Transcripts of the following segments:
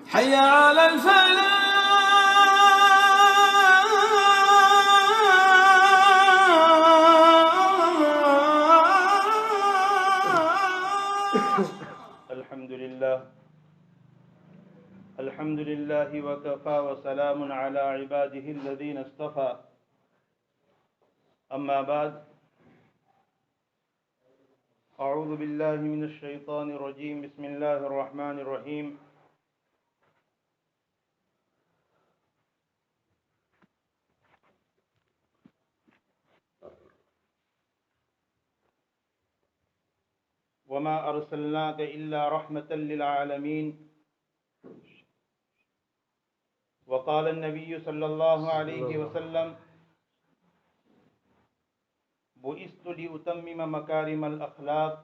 حي على الفلاح. الحمد لله وكفى وسلام على عباده الذين اصطفى. أما بعد، أعوذ بالله من الشيطان الرجيم. بسم الله الرحمن الرحيم. وما أرسلناك إلا رحمة للعالمين. وقال النبي صلى الله عليه وسلم: بعثت لأتمم مكارم الأخلاق،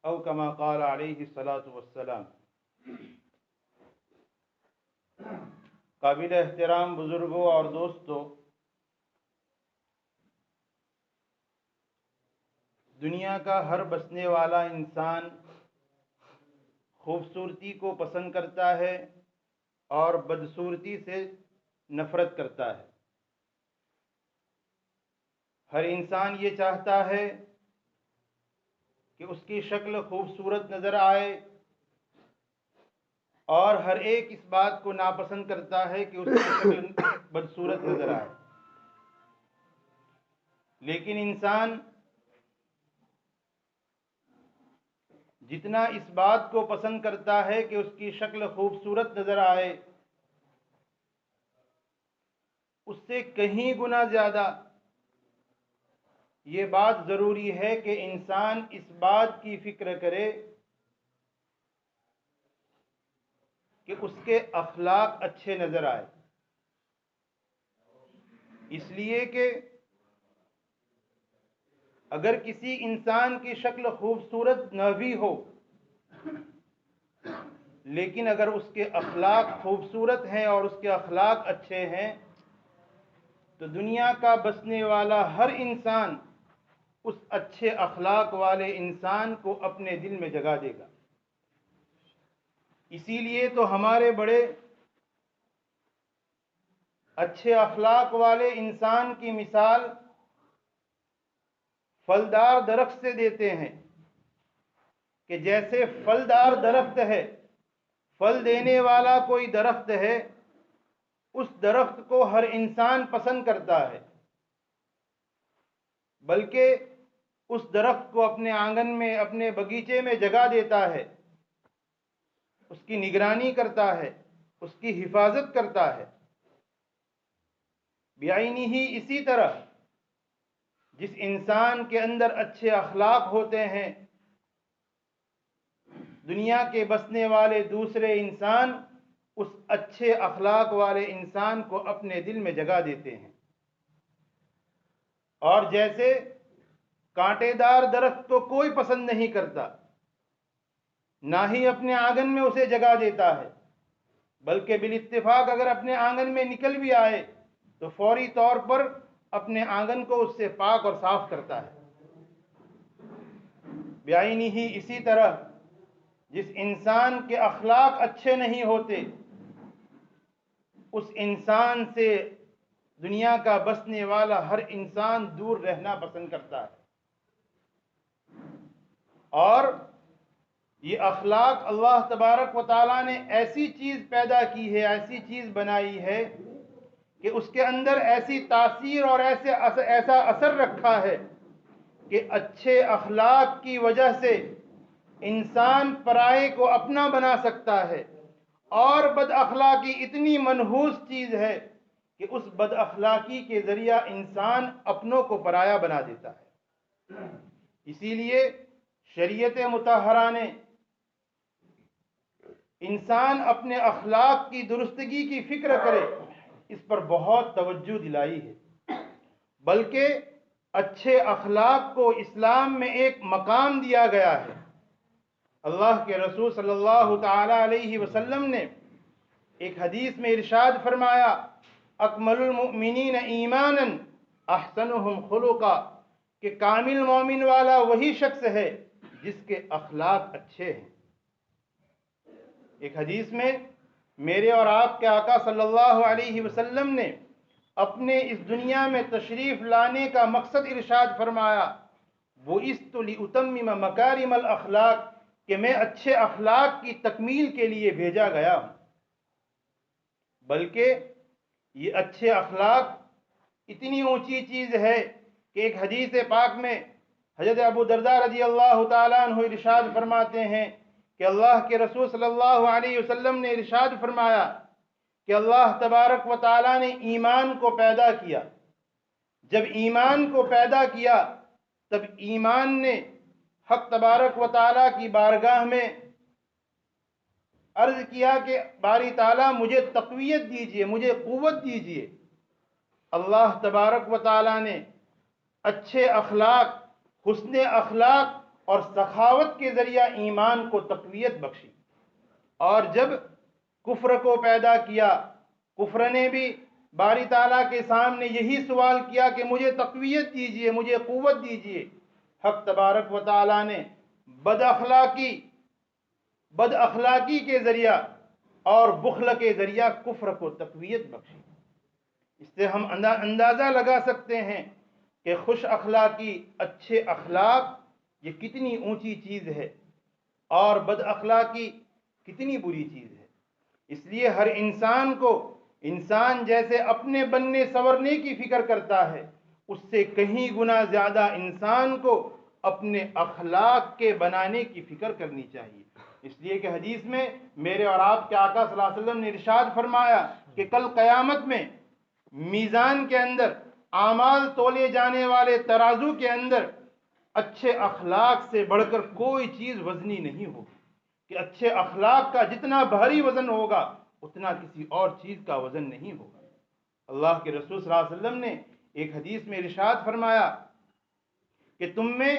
أو كما قال عليه الصلاة والسلام. قابل احترام بزرگوں اور دوستوں، دنیا کا ہر بسنے والا انسان خوبصورتی کو پسند کرتا ہے اور بدصورتی سے نفرت کرتا ہے. ہر انسان یہ چاہتا ہے کہ اس کی شکل خوبصورت نظر آئے، اور ہر ایک اس بات کو ناپسند کرتا ہے کہ اس کی شکل بدصورت نظر آئے. لیکن انسان جتنا اس بات کو پسند کرتا ہے کہ اس کی شکل خوبصورت نظر آئے، اس سے کہیں گنا زیادہ یہ بات ضروری ہے کہ انسان اس بات کی فکر کرے کہ اس کے اخلاق اچھے نظر آئے. اس لیے کہ اگر کسی انسان کی شکل خوبصورت نہ بھی ہو، لیکن اگر اس کے اخلاق خوبصورت ہیں اور اس کے اخلاق اچھے ہیں، تو دنیا کا بسنے والا ہر انسان اس اچھے اخلاق والے انسان کو اپنے دل میں جگہ دے گا. اسی لیے تو ہمارے بڑے اچھے اخلاق والے انسان کی مثال پھلدار درخت سے دیتے ہیں کہ جیسے پھلدار درخت ہے، پھل دینے والا کوئی درخت ہے، اس درخت کو ہر انسان پسند کرتا ہے، بلکہ اس درخت کو اپنے آنگن میں، اپنے باغیچے میں جگہ دیتا ہے، اس کی نگرانی کرتا ہے، اس کی حفاظت کرتا ہے. بعینی ہی اسی طرح جس انسان کے اندر اچھے اخلاق ہوتے ہیں، دنیا کے بسنے والے دوسرے انسان اس اچھے اخلاق والے انسان کو اپنے دل میں جگہ دیتے ہیں. اور جیسے کانٹے دار درخت کو کوئی پسند نہیں کرتا، نہ ہی اپنے آنگن میں اسے جگہ دیتا ہے، بلکہ بالاتفاق اگر اپنے آنگن میں نکل بھی آئے تو فوری طور پر اپنے آنگن کو اس سے پاک اور صاف کرتا ہے. بعینی ہی اسی طرح جس انسان کے اخلاق اچھے نہیں ہوتے، اس انسان سے دنیا کا بسنے والا ہر انسان دور رہنا پسند کرتا ہے. اور یہ اخلاق اللہ تبارک و تعالیٰ نے ایسی چیز پیدا کی ہے، ایسی چیز بنائی ہے کہ اس کے اندر ایسی تاثیر اور ایسا اثر رکھا ہے کہ اچھے اخلاق کی وجہ سے انسان پرائے کو اپنا بنا سکتا ہے، اور بد اخلاقی اتنی منحوس چیز ہے کہ اس بد اخلاقی کے ذریعہ انسان اپنوں کو پرایا بنا دیتا ہے. اسی لیے شریعت مطہرہ نے انسان اپنے اخلاق کی درستگی کی فکر کرے، اس پر بہت توجہ دلائی ہے، بلکہ اچھے اخلاق کو اسلام میں ایک مقام دیا گیا ہے. اللہ کے رسول صلی اللہ تعالی علیہ وسلم نے ایک حدیث میں ارشاد فرمایا: اکمل المؤمنین ایمانا احسنہم خلقا، کہ کامل مومن والا وہی شخص ہے جس کے اخلاق اچھے ہیں. ایک حدیث میں میرے اور آپ کے آقا صلی اللہ علیہ وسلم نے اپنے اس دنیا میں تشریف لانے کا مقصد ارشاد فرمایا، بُعِثْتُ لِأُتَمِّمَ مَكَارِمَ الْأَخْلَاقِ، کہ میں اچھے اخلاق کی تکمیل کے لیے بھیجا گیا ہوں۔ بلکہ یہ اچھے اخلاق اتنی اونچی چیز ہے کہ ایک حدیث پاک میں حضرت ابو درداء رضی اللہ تعالیٰ عنہ ارشاد فرماتے ہیں کہ اللہ کے رسول صلی اللہ علیہ وسلم نے ارشاد فرمایا کہ اللہ تبارک و تعالیٰ نے ایمان کو پیدا کیا۔ جب ایمان کو پیدا کیا تب ایمان نے حق تبارک و تعالیٰ کی بارگاہ میں عرض کیا کہ باری تعالیٰ مجھے تقویت دیجئے، مجھے قوت دیجئے۔ اللہ تبارک و تعالیٰ نے اچھے اخلاق، حسن اخلاق اور سخاوت کے ذریعہ ایمان کو تقویت بخشی۔ اور جب کفر کو پیدا کیا، کفر نے بھی باری تعالیٰ کے سامنے یہی سوال کیا کہ مجھے تقویت دیجئے، مجھے قوت دیجئے۔ حق تبارک و تعالیٰ نے بد اخلاقی کے ذریعہ اور بخل کے ذریعہ کفر کو تقویت بخشی۔ اس سے ہم اندازہ لگا سکتے ہیں کہ خوش اخلاقی، اچھے اخلاق یہ کتنی اونچی چیز ہے اور بد اخلاقی کتنی بری چیز ہے۔ اس لیے ہر انسان کو، انسان جیسے اپنے بننے سنورنے کی فکر کرتا ہے، اس سے کہیں گنا زیادہ انسان کو اپنے اخلاق کے بنانے کی فکر کرنی چاہیے۔ اس لیے کہ حدیث میں میرے اور آپ کے آقا صلی اللہ علیہ وسلم نے ارشاد فرمایا کہ کل قیامت میں میزان کے اندر، اعمال تولے جانے والے ترازو کے اندر اچھے اخلاق سے بڑھ کر کوئی چیز وزنی نہیں ہوگی، کہ اچھے اخلاق کا جتنا بھاری وزن ہوگا اتنا کسی اور چیز کا وزن نہیں ہوگا۔ اللہ کے رسول صلی اللہ علیہ وسلم نے ایک حدیث میں ارشاد فرمایا کہ تم میں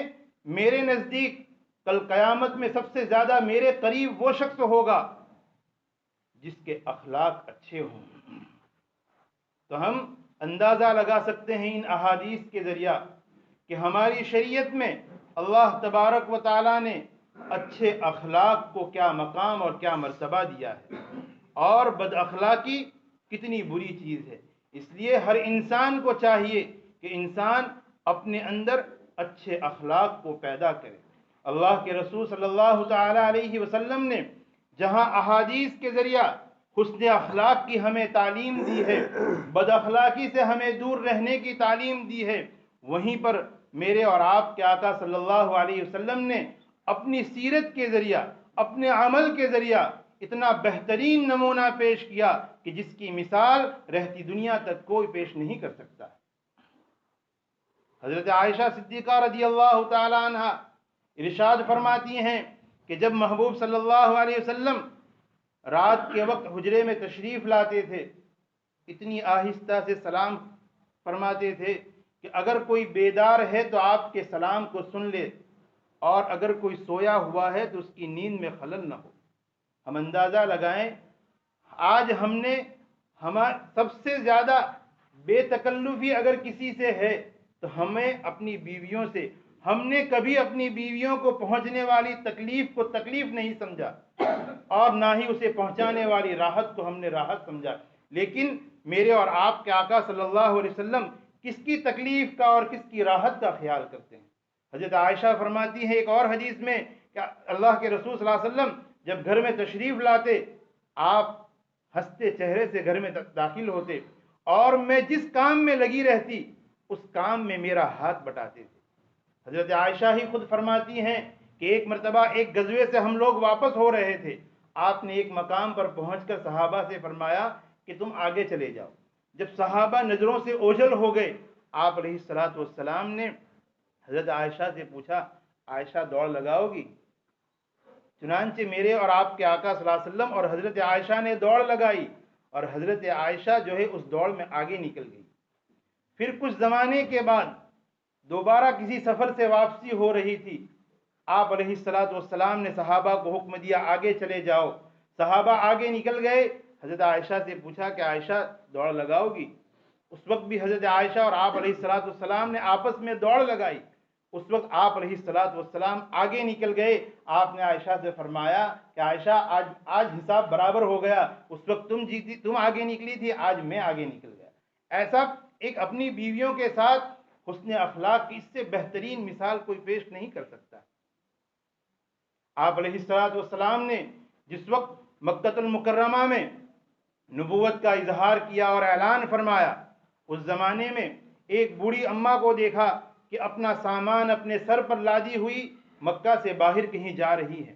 میرے نزدیک کل قیامت میں سب سے زیادہ میرے قریب وہ شخص ہوگا جس کے اخلاق اچھے ہوں۔ تو ہم اندازہ لگا سکتے ہیں ان احادیث کے ذریعہ کہ ہماری شریعت میں اللہ تبارک و تعالیٰ نے اچھے اخلاق کو کیا مقام اور کیا مرتبہ دیا ہے، اور بد اخلاقی کتنی بری چیز ہے۔ اس لیے ہر انسان کو چاہیے کہ انسان اپنے اندر اچھے اخلاق کو پیدا کرے۔ اللہ کے رسول صلی اللہ تعالیٰ علیہ وسلم نے جہاں احادیث کے ذریعہ حسن اخلاق کی ہمیں تعلیم دی ہے، بد اخلاقی سے ہمیں دور رہنے کی تعلیم دی ہے، وہیں پر میرے اور آپ کے آقا صلی اللہ علیہ وسلم نے اپنی سیرت کے ذریعہ، اپنے عمل کے ذریعہ اتنا بہترین نمونہ پیش کیا کہ جس کی مثال رہتی دنیا تک کوئی پیش نہیں کر سکتا۔ حضرت عائشہ صدیقہ رضی اللہ تعالی عنہ ارشاد فرماتی ہیں کہ جب محبوب صلی اللہ علیہ وسلم رات کے وقت حجرے میں تشریف لاتے تھے، اتنی آہستہ سے سلام فرماتے تھے کہ اگر کوئی بیدار ہے تو آپ کے سلام کو سن لے، اور اگر کوئی سویا ہوا ہے تو اس کی نیند میں خلل نہ ہو۔ ہم اندازہ لگائیں، آج ہم نے سب سے زیادہ بے تکلفی اگر کسی سے ہے تو ہمیں اپنی بیویوں سے، ہم نے کبھی اپنی بیویوں کو پہنچنے والی تکلیف کو تکلیف نہیں سمجھا، اور نہ ہی اسے پہنچانے والی راحت کو ہم نے راحت سمجھا۔ لیکن میرے اور آپ کے آقا صلی اللہ علیہ وسلم کس کی تکلیف کا اور کس کی راحت کا خیال کرتے ہیں۔ حضرت عائشہ فرماتی ہیں ایک اور حدیث میں کہ اللہ کے رسول صلی اللہ علیہ وسلم جب گھر میں تشریف لاتے، آپ ہنستے چہرے سے گھر میں داخل ہوتے، اور میں جس کام میں لگی رہتی اس کام میں میرا ہاتھ بٹاتے تھے۔ حضرت عائشہ ہی خود فرماتی ہیں کہ ایک مرتبہ ایک غزوے سے ہم لوگ واپس ہو رہے تھے، آپ نے ایک مقام پر پہنچ کر صحابہ سے فرمایا کہ تم آگے چلے جاؤ۔ جب صحابہ نظروں سے اوجھل ہو گئے، آپ علیہ السلام نے حضرت عائشہ سے پوچھا، عائشہ دوڑ لگاؤ گی؟ چنانچہ میرے اور آپ کے آقا صلی اللہ علیہ وسلم اور حضرت عائشہ نے دوڑ لگائی، اور حضرت عائشہ جو ہے اس دوڑ میں آگے نکل گئی۔ پھر کچھ زمانے کے بعد دوبارہ کسی سفر سے واپسی ہو رہی تھی، آپ علیہ السلام نے صحابہ کو حکم دیا آگے چلے جاؤ۔ صحابہ آگے نکل گئے، حضرت عائشہ سے پوچھا کہ عائشہ دوڑ لگاؤ گی؟ اس وقت بھی حضرت عائشہ اور آپ علیہ السلام نے آپس میں دوڑ لگائی۔ اس وقت آپ علیہ السلام آگے نکل گئے. آپ نے عائشہ سے فرمایا کہ عائشہ آج حساب برابر ہو گیا. اس وقت تم آگے نکلی تھی, آج میں آگے نکل گیا. ایسا ایک اپنی بیویوں کے ساتھ حسن اخلاق کی اس سے بہترین مثال کوئی پیش نہیں کر سکتا. آپ علیہ السلام نے جس وقت مکہ المکرمہ میں نبوت کا اظہار کیا اور اعلان فرمایا, اس زمانے میں ایک بوڑھی اماں کو دیکھا کہ اپنا سامان اپنے سر پر لادی ہوئی مکہ سے باہر کہیں جا رہی ہے.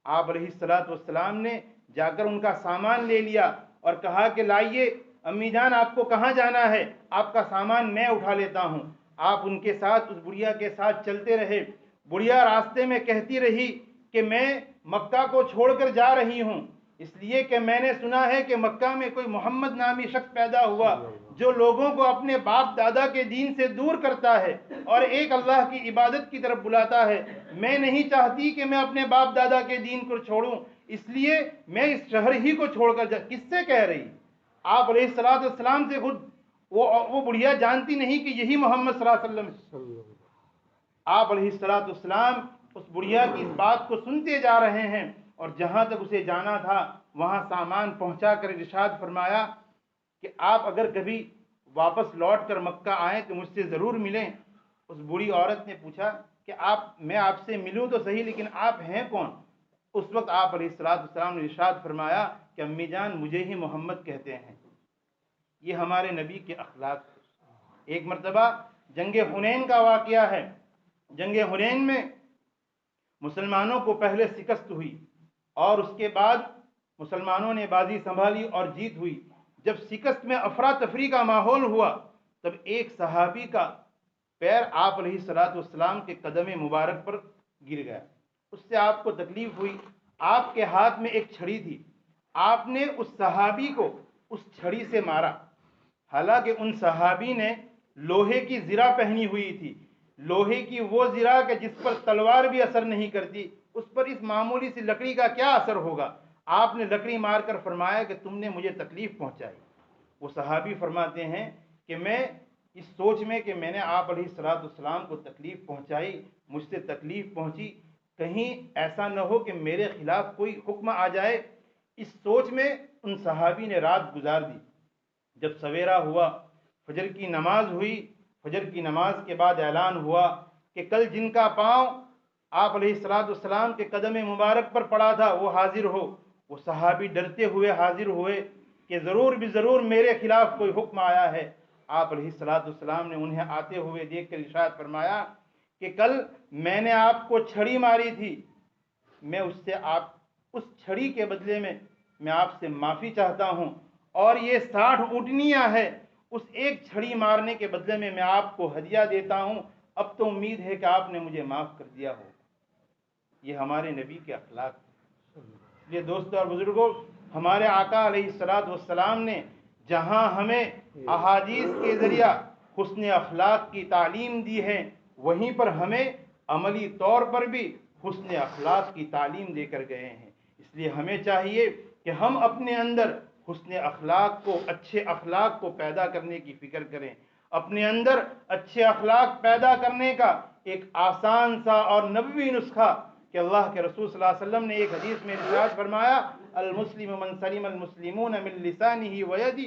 آپ علیہ السلام نے جا کر ان کا سامان لے لیا اور کہا کہ لائیے امی جان, آپ کو کہاں جانا ہے, آپ کا سامان میں اٹھا لیتا ہوں. آپ ان کے ساتھ, اس بڑھیا کے ساتھ چلتے رہے. بڑھیا راستے میں کہتی رہی کہ میں مکہ کو چھوڑ کر جا رہی ہوں, اس لیے کہ میں نے سنا ہے کہ مکہ میں کوئی محمد نامی شخص پیدا ہوا جو لوگوں کو اپنے باپ دادا کے دین سے دور کرتا ہے اور ایک اللہ کی عبادت کی طرف بلاتا ہے. میں نہیں چاہتی کہ میں اپنے باپ دادا کے دین کو چھوڑوں, اس لیے میں اس شہر ہی کو چھوڑ کر کس سے کہہ رہی؟ آپ علیہ السلام سے خود وہ بڑھیا جانتی نہیں کہ یہی محمد صلی اللہ علیہ وسلم. آپ علیہ السلام اس بڑھیا کی اس بات کو سنتے جا رہے ہیں اور جہاں تک اسے جانا تھا وہاں سامان پہنچا کر ارشاد فرمایا کہ آپ اگر کبھی واپس لوٹ کر مکہ آئیں تو مجھ سے ضرور ملیں. اس بوڑھی عورت نے پوچھا کہ میں آپ سے ملوں تو صحیح, لیکن آپ ہیں کون؟ اس وقت آپ علیہ السلام نے ارشاد فرمایا کہ امی جان, مجھے ہی محمد کہتے ہیں. یہ ہمارے نبی کے اخلاق. ایک مرتبہ جنگ حنین کا واقعہ ہے. جنگ حنین میں مسلمانوں کو پہلے شکست ہوئی اور اس کے بعد مسلمانوں نے بازی سنبھالی اور جیت ہوئی. جب شکست میں افراتفری کا ماحول ہوا تب ایک صحابی کا پیر آپ علیہ السلام کے قدم مبارک پر گر گیا. اس سے آپ کو تکلیف ہوئی. آپ کے ہاتھ میں ایک چھڑی تھی. آپ نے اس صحابی کو اس چھڑی سے مارا. حالانکہ ان صحابی نے لوہے کی زرہ پہنی ہوئی تھی, لوہے کی وہ زرہ کہ جس پر تلوار بھی اثر نہیں کرتی, اس پر اس معمولی سی لکڑی کا کیا اثر ہوگا. آپ نے لکڑی مار کر فرمایا کہ تم نے مجھے تکلیف پہنچائی. وہ صحابی فرماتے ہیں کہ میں اس سوچ میں کہ میں نے آپ علیہ السلام کو تکلیف پہنچائی, مجھ سے تکلیف پہنچی, کہیں ایسا نہ ہو کہ میرے خلاف کوئی حکم آ جائے, اس سوچ میں ان صحابی نے رات گزار دی. جب سویرا ہوا, فجر کی نماز ہوئی, فجر کی نماز کے بعد اعلان ہوا کہ کل جن کا پاؤں آپ علیہ السلام کے قدم مبارک پر پڑا تھا وہ حاضر ہو. وہ صحابی ڈرتے ہوئے حاضر ہوئے کہ ضرور بھی ضرور میرے خلاف کوئی حکم آیا ہے. آپ علیہ السلام نے انہیں آتے ہوئے دیکھ کر ارشاد فرمایا کہ کل میں نے آپ کو چھڑی ماری تھی, میں اس چھڑی کے بدلے میں آپ سے معافی چاہتا ہوں, اور یہ 60 اونٹنیاں ہے, اس ایک چھڑی مارنے کے بدلے میں آپ کو ہدیہ دیتا ہوں. اب تو امید ہے کہ آپ نے مجھے معاف کر دیا ہو. یہ ہمارے نبی کے اخلاق. یہ دوستو اور بزرگوں, ہمارے آقا علیہ السلام نے جہاں ہمیں احادیث کے ذریعہ حسن اخلاق کی تعلیم دی ہے, وہیں پر ہمیں عملی طور پر بھی حسن اخلاق کی تعلیم دے کر گئے ہیں. اس لیے ہمیں چاہیے کہ ہم اپنے اندر حسن اخلاق کو, اچھے اخلاق کو پیدا کرنے کی فکر کریں. اپنے اندر اچھے اخلاق پیدا کرنے کا ایک آسان سا اور نبوی نسخہ کہ اللہ کے رسول صلی اللہ علیہ وسلم نے ایک حدیث میں ارشاد فرمایا, المسلم من سلم المسلمون من لسانہ ویدہ,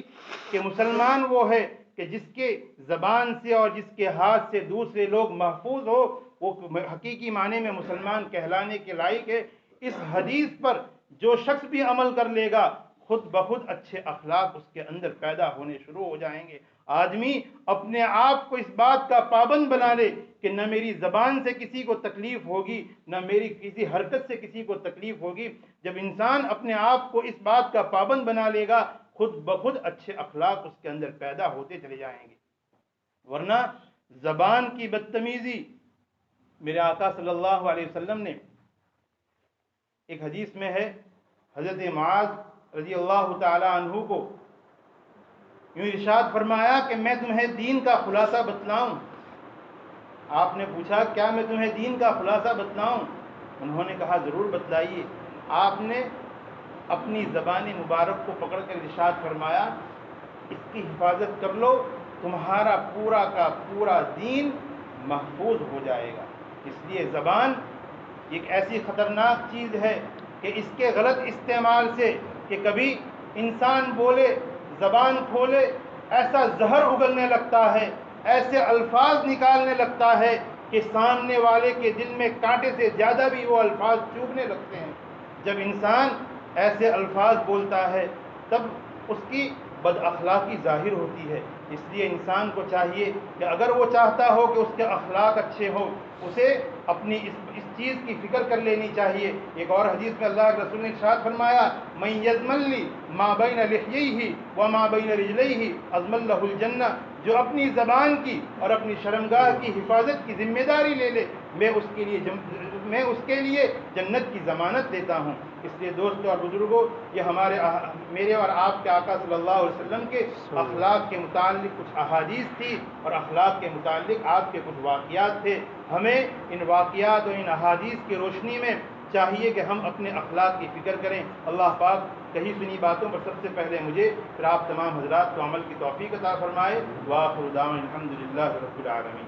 کہ مسلمان وہ ہے کہ جس کے زبان سے اور جس کے ہاتھ سے دوسرے لوگ محفوظ ہو, وہ حقیقی معنی میں مسلمان کہلانے کے لائق ہے. اس حدیث پر جو شخص بھی عمل کر لے گا, خود بخود اچھے اخلاق اس کے اندر پیدا ہونے شروع ہو جائیں گے. آدمی اپنے آپ کو اس بات کا پابند بنا لے کہ نہ میری زبان سے کسی کو تکلیف ہوگی, نہ میری کسی حرکت سے کسی کو تکلیف ہوگی. جب انسان اپنے آپ کو اس بات کا پابند بنا لے گا, خود بخود اچھے اخلاق اس کے اندر پیدا ہوتے چلے جائیں گے. ورنہ زبان کی بدتمیزی, میرے آقا صلی اللہ علیہ وسلم نے ایک حدیث میں ہے, حضرت معاذ رضی اللہ تعالی عنہ کو یوں ارشاد فرمایا کہ میں تمہیں دین کا خلاصہ بتلاؤں. آپ نے پوچھا کیا میں تمہیں دین کا خلاصہ بتلاؤں؟ انہوں نے کہا ضرور بتلائیے. آپ نے اپنی زبان مبارک کو پکڑ کر ارشاد فرمایا اس کی حفاظت کر لو, تمہارا پورا کا پورا دین محفوظ ہو جائے گا. اس لیے زبان ایک ایسی خطرناک چیز ہے کہ اس کے غلط استعمال سے کہ کبھی انسان بولے، زبان کھولے، ایسا زہر اگلنے لگتا ہے، ایسے الفاظ نکالنے لگتا ہے کہ سامنے والے کے دل میں کانٹے سے زیادہ بھی وہ الفاظ چبھنے لگتے ہیں۔ جب انسان ایسے الفاظ بولتا ہے تب اس کی بد اخلاقی ظاہر ہوتی ہے۔ اس لیے انسان کو چاہیے کہ اگر وہ چاہتا ہو کہ اس کے اخلاق اچھے ہوں، اسے اپنی اس چیز کی فکر کر لینی چاہیے۔ ایک اور حدیث میں اللہ کے رسول نے ارشاد فرمایا، من یضمن لی ما بین لحییہ وما بین رجلیہ اضمن لہ الجنہ، جو اپنی زبان کی اور اپنی شرمگاہ کی حفاظت کی ذمہ داری لے لے، میں اس کے لیے جنت کی ضمانت دیتا ہوں۔ اس لیے دوستوں اور بزرگوں، یہ میرے اور آپ کے آقا صلی اللہ علیہ وسلم کے اخلاق کے متعلق کچھ احادیث تھی اور اخلاق کے متعلق آپ کے کچھ واقعات تھے۔ ہمیں ان واقعات اور ان احادیث کی روشنی میں چاہیے کہ ہم اپنے اخلاق کی فکر کریں۔ اللہ پاک کہی سنی باتوں پر سب سے پہلے مجھے پھر آپ تمام حضرات کو عمل کی توفیق عطا فرمائے۔ وآخر دعوانا الحمدللہ رب العالمین۔